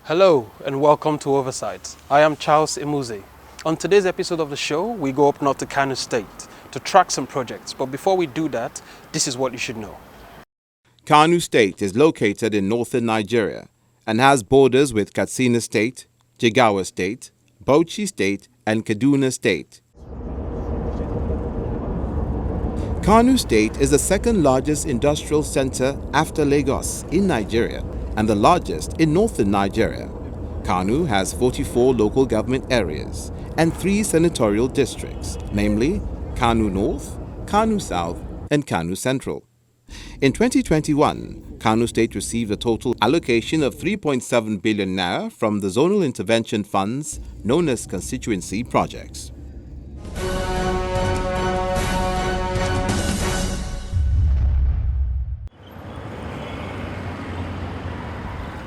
Hello and welcome to Oversight. I am Charles Imuze. On today's episode of the show, we go up north to Kano State to track some projects. But before we do that, this is what you should know. Kano State is located in northern Nigeria and has borders with Katsina State, Jigawa State, Bauchi State, and Kaduna State. Kano State is the second largest industrial center after Lagos in Nigeria and the largest in northern Nigeria. Kano has 44 local government areas and 3 senatorial districts, namely Kano North, Kano South, and Kano Central. In 2021, Kano State received a total allocation of 3.7 billion naira from the zonal intervention funds known as constituency projects.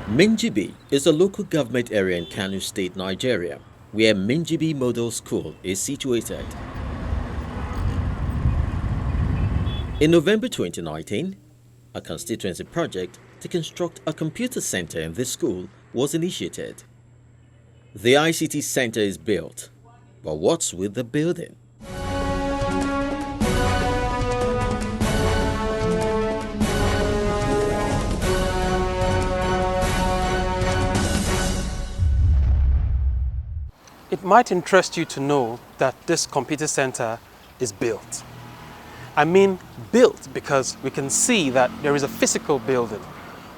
Minjibi is a local government area in Kano State, Nigeria, where Minjibi Model School is situated. In November 2019, a constituency project to construct a computer center in this school was initiated. The ICT center is built, but what's with the building? It might interest you to know that this computer center is built. I mean built because we can see that there is a physical building,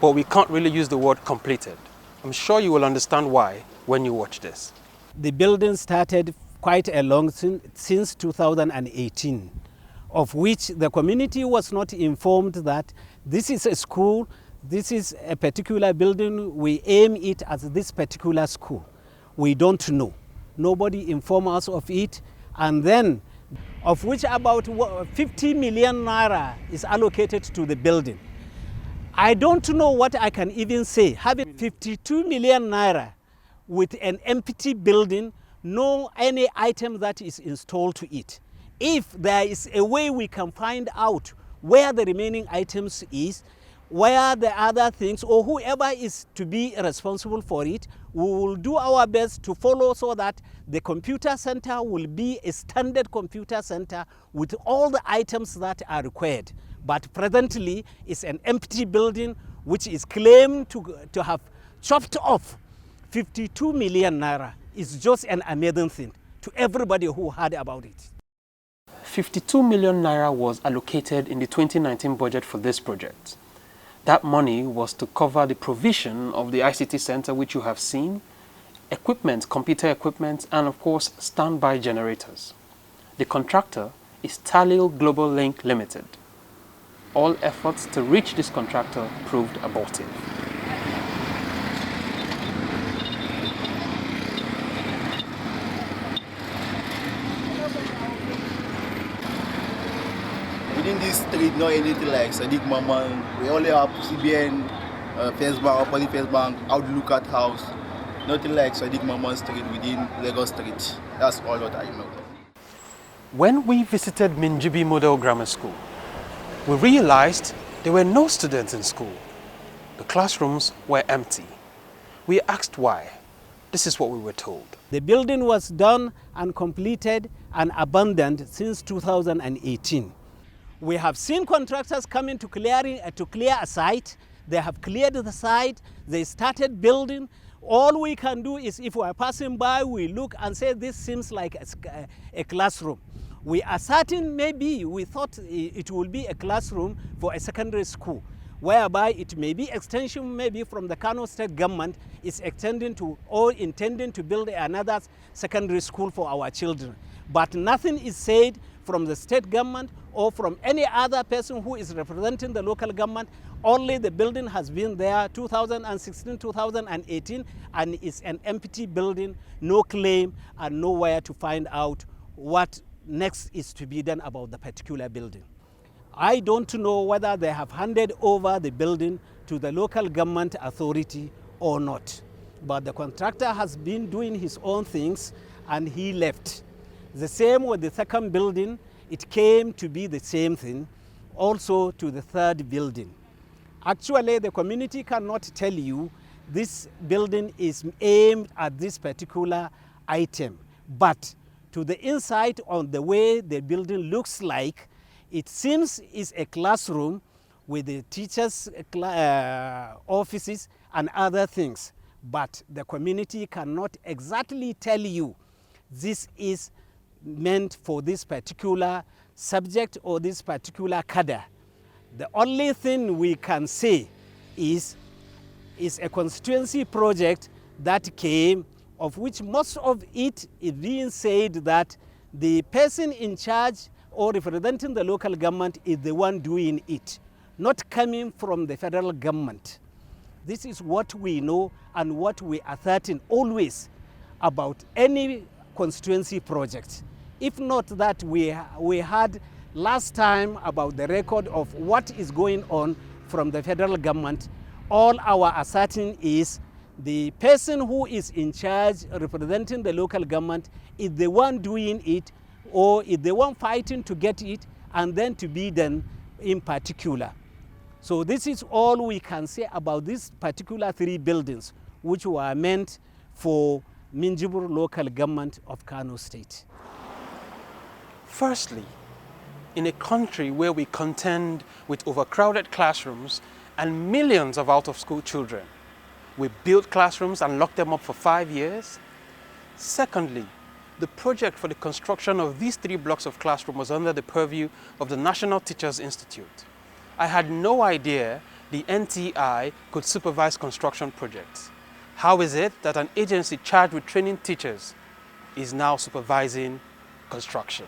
but we can't really use the word completed. I'm sure you will understand why when you watch this. The building started quite a long since 2018, of which the community was not informed that this is a school, this is a particular building, we aim it as this particular school. We don't know. Nobody informed us of it, and then of which about 50 million naira is allocated to the building. I don't know what I can even say. Having 52 million naira with an empty building, no any item that is installed to it. If there is a way we can find out where the remaining items is, where the other things, or whoever is to be responsible for it, we will do our best to follow so that the computer center will be a standard computer center with all the items that are required. But presently, it's an empty building which is claimed to have chopped off 52 million naira. It's just an amazing thing to everybody who heard about it. 52 million naira was allocated in the 2019 budget for this project. That money was to cover the provision of the ICT center, which you have seen, equipment, computer equipment, and of course, standby generators. The contractor is Talil Global Link Limited. All efforts to reach this contractor proved abortive. Within this street, no anything like Sadiq Mama. We only have CBN, First Bank, Opposite First Bank, Outlook at House. Nothing like Sadiq Mama Street within Lagos Street. That's all what I know. When we visited Minjibi Model Grammar School, we realized there were no students in school. The classrooms were empty. We asked why. This is what we were told. The building was done and completed and abandoned since 2018. We have seen contractors coming to clear a site. They have cleared the site. They started building. All we can do is if we are passing by, we look and say this seems like a classroom. We are certain maybe we thought it will be a classroom for a secondary school, whereby it may be extension maybe from the Kano State government is extending to or intending to build another secondary school for our children. But nothing is said from the state government or from any other person who is representing the local government. Only the building has been there 2016, 2018, and it's an empty building, no claim and nowhere to find out what next is to be done about the particular building. I don't know whether they have handed over the building to the local government authority or not. But the contractor has been doing his own things and he left. The same with the second building, it came to be the same thing, also to the third building. Actually, the community cannot tell you this building is aimed at this particular item. But to the inside, on the way the building looks like, it seems is a classroom with the teachers' offices and other things. But the community cannot exactly tell you this is meant for this particular subject or this particular cadre. The only thing we can say is a constituency project that came, of which most of it is being said that the person in charge or representing the local government is the one doing it, not coming from the federal government. This is what we know and what we are certain always about any constituency project. If not that, we had last time about the record of what is going on from the federal government. All our asserting is the person who is in charge representing the local government is the one doing it, or is the one fighting to get it and then to be done in particular. So this is all we can say about these particular 3 buildings which were meant for Minjibur local government of Kano State. Firstly, in a country where we contend with overcrowded classrooms and millions of out-of-school children, we built classrooms and locked them up for 5 years. Secondly, the project for the construction of these 3 blocks of classroom was under the purview of the National Teachers Institute. I had no idea the NTI could supervise construction projects. How is it that an agency charged with training teachers is now supervising construction?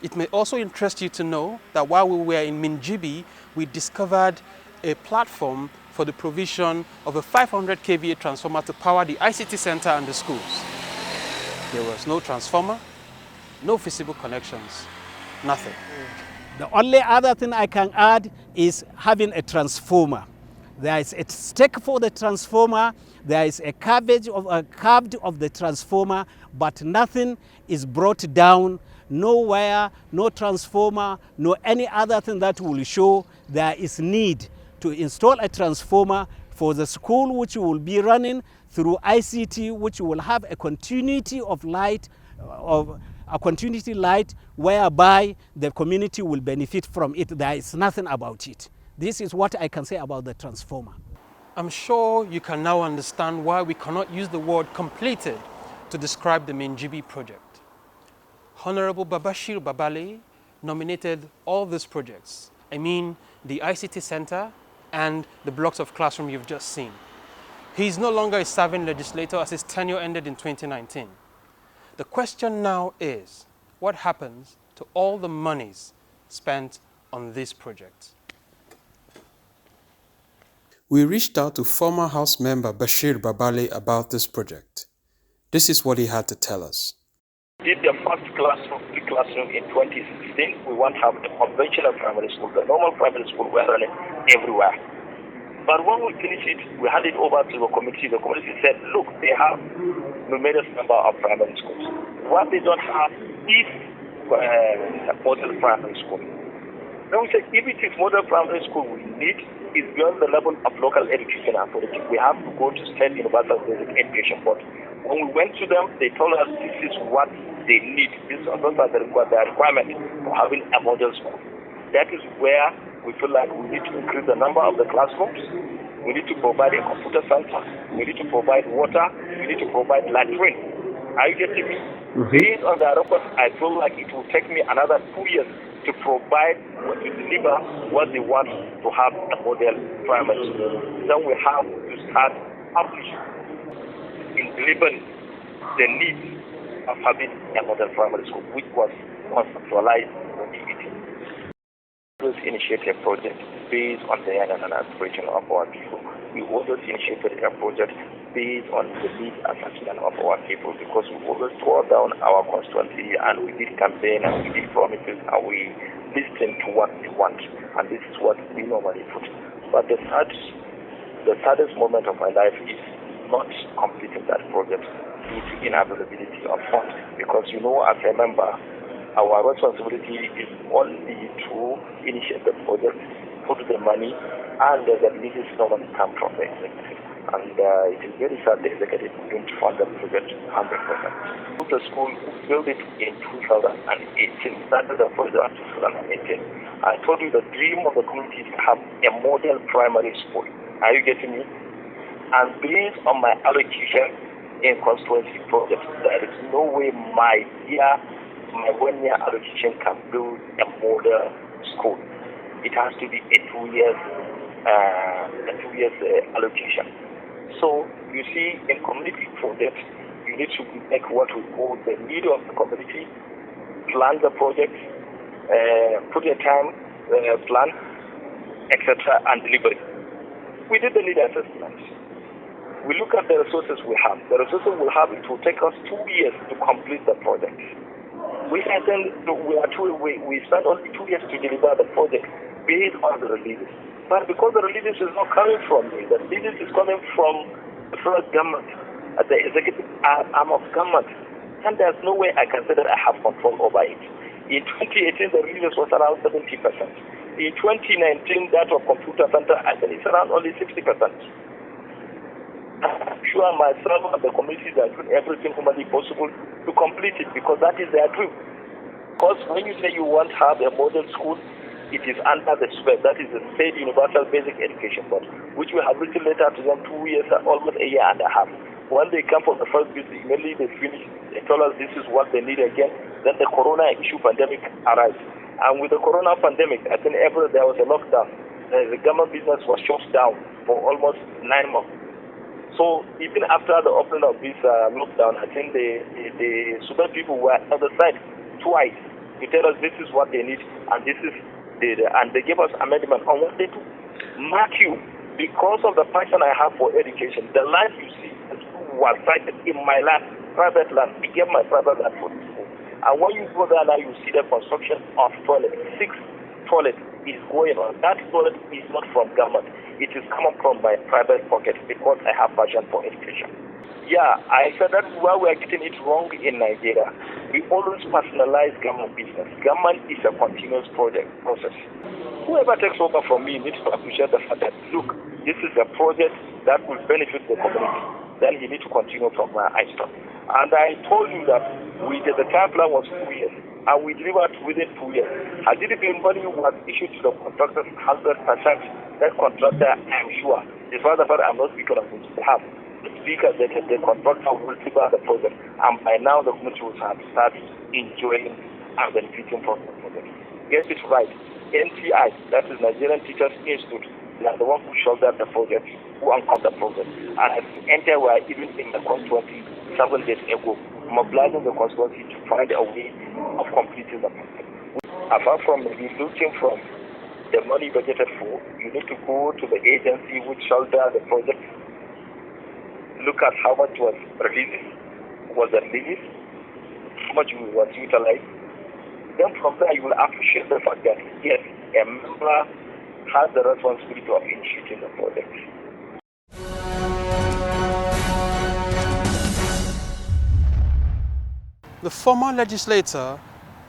It may also interest you to know that while we were in Minjibi, we discovered a platform for the provision of a 500 kVA transformer to power the ICT center and the schools. There was no transformer, no visible connections, nothing. The only other thing I can add is having a transformer. There is a stake for the transformer, there is a carved of the transformer, but nothing is brought down, no wire, no transformer, no any other thing that will show there is need to install a transformer for the school, which will be running through ICT, which will have a continuity of light, whereby the community will benefit from it. There is nothing about it. This is what I can say about the transformer. I'm sure you can now understand why we cannot use the word completed to describe the Minjibi project. Honorable Babashir Babale nominated all these projects. I mean, the ICT Center and the blocks of classroom you've just seen. He is no longer a serving legislator as his tenure ended in 2019. The question now is, what happens to all the monies spent on this project? We reached out to former House member Bashir Babale about this project. This is what he had to tell us. We did the first free classroom in 2016. We want to have a conventional primary school. The normal primary school we're running everywhere. But when we finished it, we handed it over to the committee. The committee said, look, they have numerous number of primary schools. What they don't have is model primary school. Then we said, if it is model primary school we need, is beyond the level of local education authority. We have to go to State Universal Basic Education Board. When we went to them, they told us this is what they need. Those are the requirement for having a model school. That is where we feel like we need to increase the number of the classrooms. We need to provide a computer center. We need to provide water. We need to provide latrine. Are you getting me? Based on the record, I feel like it will take me another 2 years to provide or to deliver what they want to have a model primary school. Then we have to start up in delivering the need of having a model primary school, which was conceptualized in 2018. We initiated a project based on the end and aspiration of our people. We always initiated a project based on the needs assessment of our people, because we always tore down our constituency and we did campaign and we did promises and we listened to what they want, and this is what we normally put. But the saddest moment of my life is not completing that project due to inavailability of funds, because as a member, our responsibility is only to initiate the project, put the money, and the releases normally come from the executive. and it is very sad the executive didn't fund the project 100%. The school built it in 2018, started the project in 2018. I told you the dream of the community is to have a model primary school. Are you getting me? And based on my allocation in constituency projects, there is no way my 1-year allocation can build a model school. It has to be a 2 years allocation. So you see, in community projects, you need to make what we call the leader of the community, plan the project, put a time plan, etc., and deliver it. We did the leader assessment. We look at the resources we have. The resources we have, it will take us 2 years to complete the project. We spent only 2 years to deliver the project based on the releases. But because the releases is not coming from me, the releases is coming from the federal government, the executive arm of government, and there's no way I can say that I have control over it. In 2018, the releases was around 70%. In 2019, that of computer center, I think it's around only 60%. I'm sure myself and the communities are doing everything humanly possible to complete it because that is their dream. Because when you say you want to have a model school, it is under the SUBEB, that is the State Universal Basic Education Board, which we have written letter to them 2 years, almost a year and a half. When they come for the first visit, immediately they finish, they told us this is what they need again. Then the corona issue pandemic arrived. And with the corona pandemic, I think there was a lockdown. The government business was shut down for almost 9 months. So even after the opening of this lockdown, I think the SUBEB people were on the side twice to tell us this is what they need and this is and they gave us amendment on what they do. Mark you, because of the passion I have for education, the land you see was sited in my land, private land. I gave my private land for this school. And when you go there now, you see the construction of toilet. 6 toilets is going on. That toilet is not from government. It is coming from my private pocket because I have passion for education. Yeah, I said that's why we are getting it wrong in Nigeria. We always personalize government business. Government is a continuous process. Whoever takes over from me needs to appreciate the fact that, look, this is a project that will benefit the community. Then he needs to continue from where I stop. And I told you that the time plan was 2 years, and we delivered within 2 years. Had it been money was issued to the contractors 100%, that contractor, I'm sure, as far as I'm not speaking on his behalf, the speaker, the contractor will deliver the project, and by now the community will have started enjoying and benefiting from the project. Get it right. NTI, that is Nigerian Teachers Institute, they are the one who shouldered the project, who anchored the project. And at the NTI were even in the constituency 7 days ago, mobilizing the constituency to find a way of completing the project. Apart from maybe looking from the money budgeted for, you need to go to the agency which shouldered the project, look at how much was released, how much was utilized. Then from there you will appreciate the fact that yes, a member has the responsibility of initiating the project. The former legislator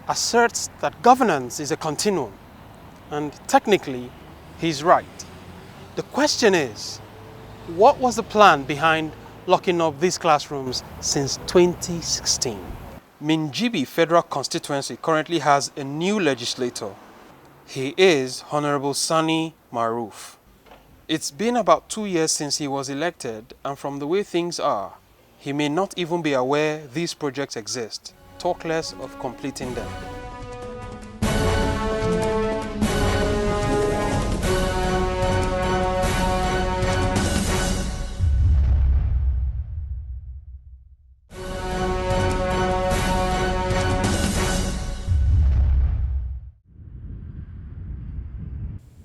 asserts that governance is a continuum, and technically he's right. The question is, what was the plan behind locking up these classrooms since 2016? Minjibi Federal Constituency currently has a new legislator. He is Honorable Sani Maruf. It's been about 2 years since he was elected, and from the way things are, he may not even be aware these projects exist, talk less of completing them.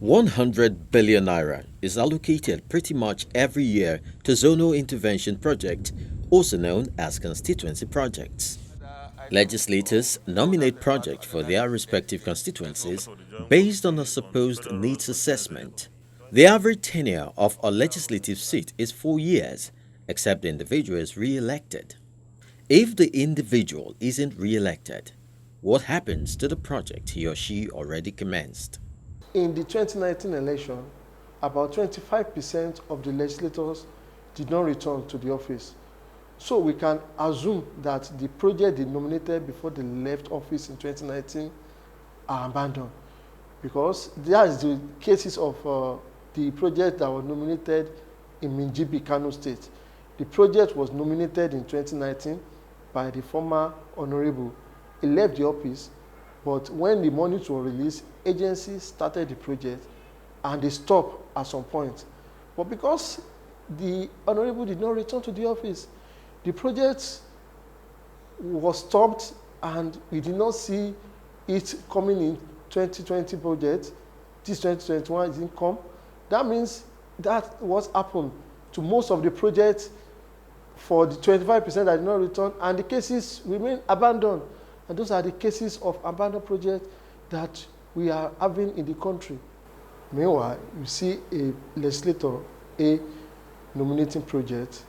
₦100 billion is allocated pretty much every year to zonal intervention projects, also known as constituency projects. Legislators nominate projects for their respective constituencies based on a supposed needs assessment. The average tenure of a legislative seat is 4 years, except the individual is re-elected. If the individual isn't re-elected, what happens to the project he or she already commenced? In the 2019 election, about 25% of the legislators did not return to the office. So we can assume that the project they nominated before they left office in 2019 are abandoned, because that is the cases of the project that was nominated in Minjibi, Kano State. The project was nominated in 2019 by the former honorable. He left the office, but when the monies were released, agencies started the project and they stopped at some point. But because the honorable did not return to the office, the project was stopped and we did not see it coming in 2020 budget. This 2021 didn't come. That means that what happened to most of the projects for the 25% that did not return, and the cases remain abandoned. And those are the cases of abandoned projects that we are having in the country. Meanwhile, you see a legislator, nominating project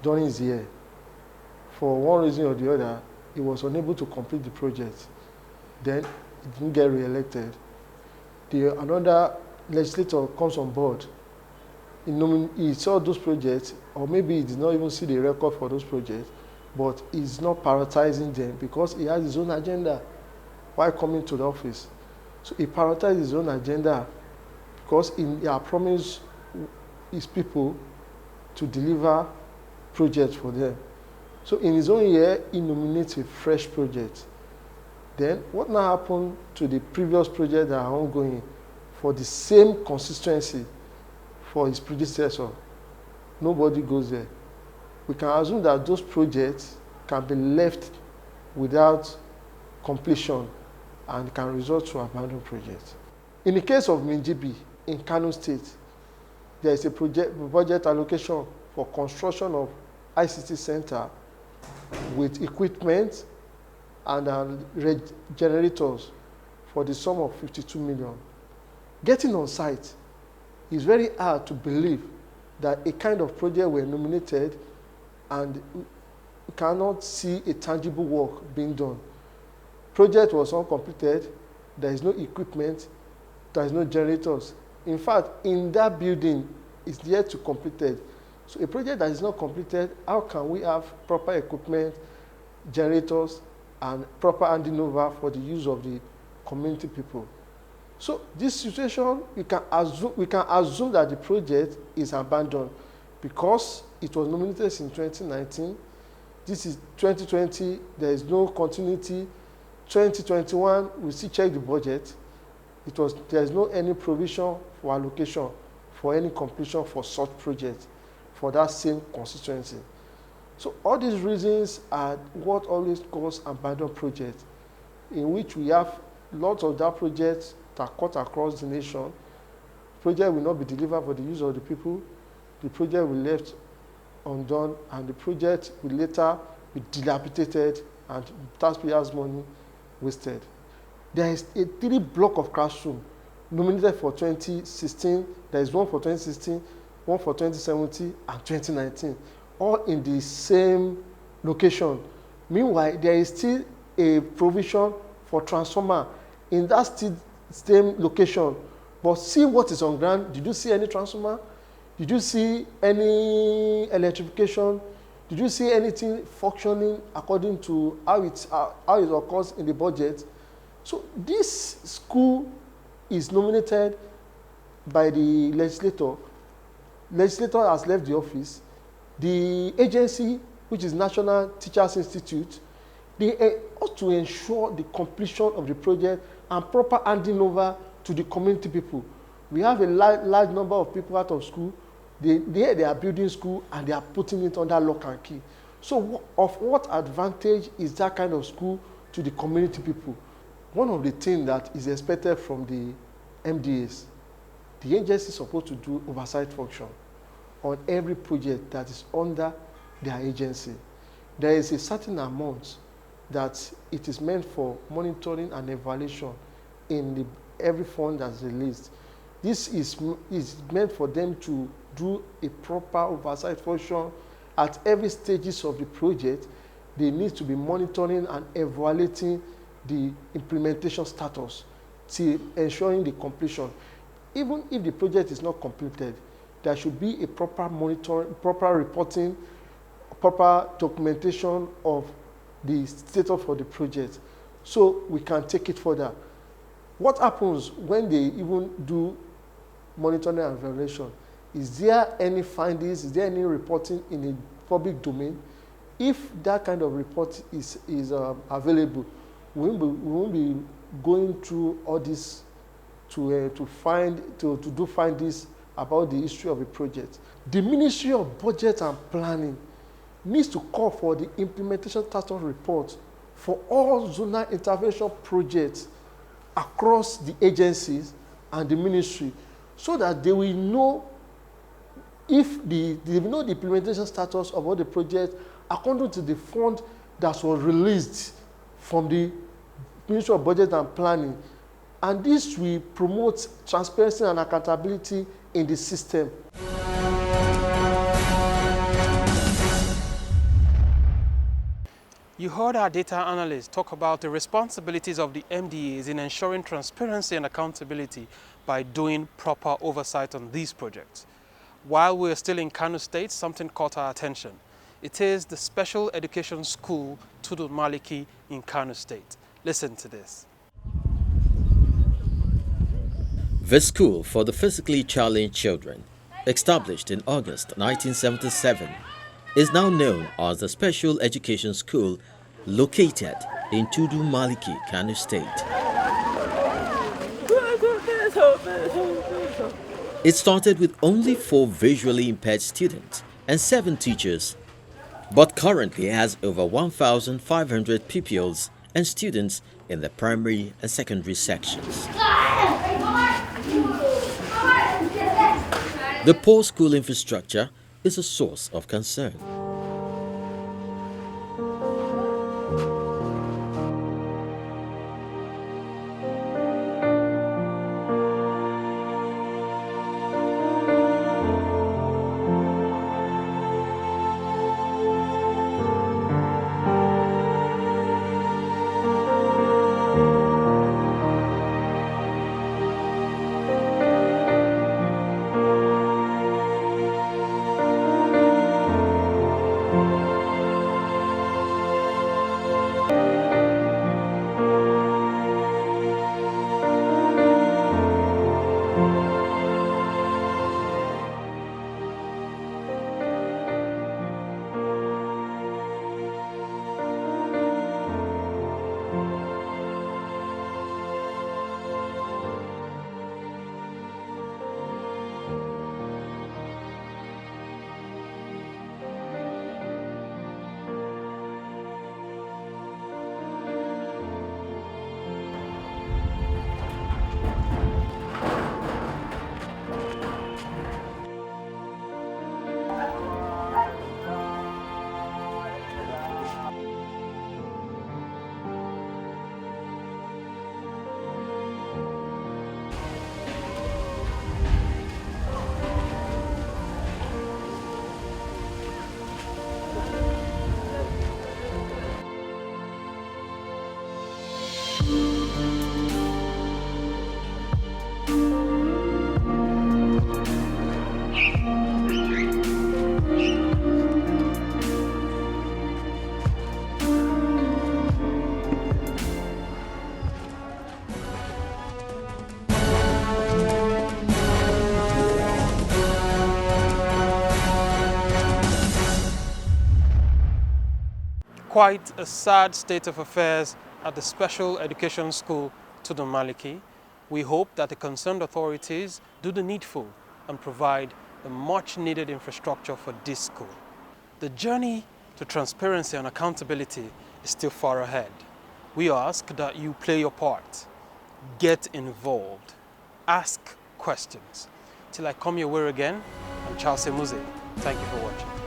during his year. For one reason or the other, he was unable to complete the project. Then he didn't get re-elected. Another legislator comes on board. He saw those projects, or maybe he did not even see the record for those projects, but he's not prioritizing them because he has his own agenda while coming to the office. So he prioritized his own agenda because he had promised his people to deliver projects for them. So in his own year, he nominates a fresh project. Then what now happened to the previous projects that are ongoing for the same consistency for his predecessor? Nobody goes there. We can assume that those projects can be left without completion and can result to abandoned projects. In the case of Minjibi in Kano State, there is a budget allocation for construction of ICT center with equipment and generators for the sum of 52 million. Getting on site, it's very hard to believe that a kind of project were nominated and we cannot see a tangible work being done. Project was uncompleted, there is no equipment, there is no generators. In fact, in that building, it's yet to completed. So a project that is not completed, how can we have proper equipment, generators, and proper handing over for the use of the community people? So this situation, we can assume that the project is abandoned because it was nominated in 2019. This is 2020, there is no continuity. 2021, we still check the budget. There is no any provision for allocation for any completion for such project for that same constituency. So all these reasons are what always cause abandoned projects, in which we have lots of that projects that cut across the nation. Project will not be delivered for the use of the people. The project will be left undone, and the project will later be dilapidated and taxpayers' money wasted. There is a 3-block of classroom nominated for 2016. There is one for 2016, one for 2017, and 2019, all in the same location. Meanwhile, there is still a provision for transformer in that same location. But see what is on ground. Did you see any transformer? Did you see any electrification? Did you see anything functioning according to how it occurs in the budget? So this school is nominated by the legislator. Legislator has left the office. The agency, which is National Teachers Institute, they ought to ensure the completion of the project and proper handing over to the community people. We have a large number of people out of school. They are building school and they are putting it under lock and key. So of what advantage is that kind of school to the community people? One of the things that is expected from the MDAs, the agency is supposed to do oversight function on every project that is under their agency. There is a certain amount that it is meant for monitoring and evaluation in every fund that's released. This is meant for them to do a proper oversight function at every stages of the project. They need to be monitoring and evaluating the implementation status to ensuring the completion. Even if the project is not completed, there should be a proper monitoring, proper reporting, proper documentation of the status of the project, so we can take it further. What happens when they even do monitoring and evaluation? Is there any findings? Is there any reporting in the public domain? If that kind of report is available, we won't be going through all this to do findings about the history of a project. The Ministry of Budget and Planning needs to call for the implementation status report for all zonal intervention projects across the agencies and the ministry, so that they will know if they will know the implementation status of all the projects according to the fund that was released from the Ministry of Budget and Planning. And this will promote transparency and accountability in the system. You heard our data analyst talk about the responsibilities of the MDAs in ensuring transparency and accountability by doing proper oversight on these projects. While we're still in Kano State, something caught our attention. It is the Special Education School Tudun Maliki in Kano State. Listen to this. The school for the physically challenged children, established in August 1977, is now known as the Special Education School located in Tudun Maliki, Kano State. It started with only 4 visually impaired students and 7 teachers, but currently has over 1,500 pupils and students in the primary and secondary sections. The poor school infrastructure is a source of concern. Quite a sad state of affairs at the Special Education School Tudun Maliki. We hope that the concerned authorities do the needful and provide the much needed infrastructure for this school. The journey to transparency and accountability is still far ahead. We ask that you play your part, get involved, ask questions. Till I come your way again, I'm Charles Emuze. Thank you for watching.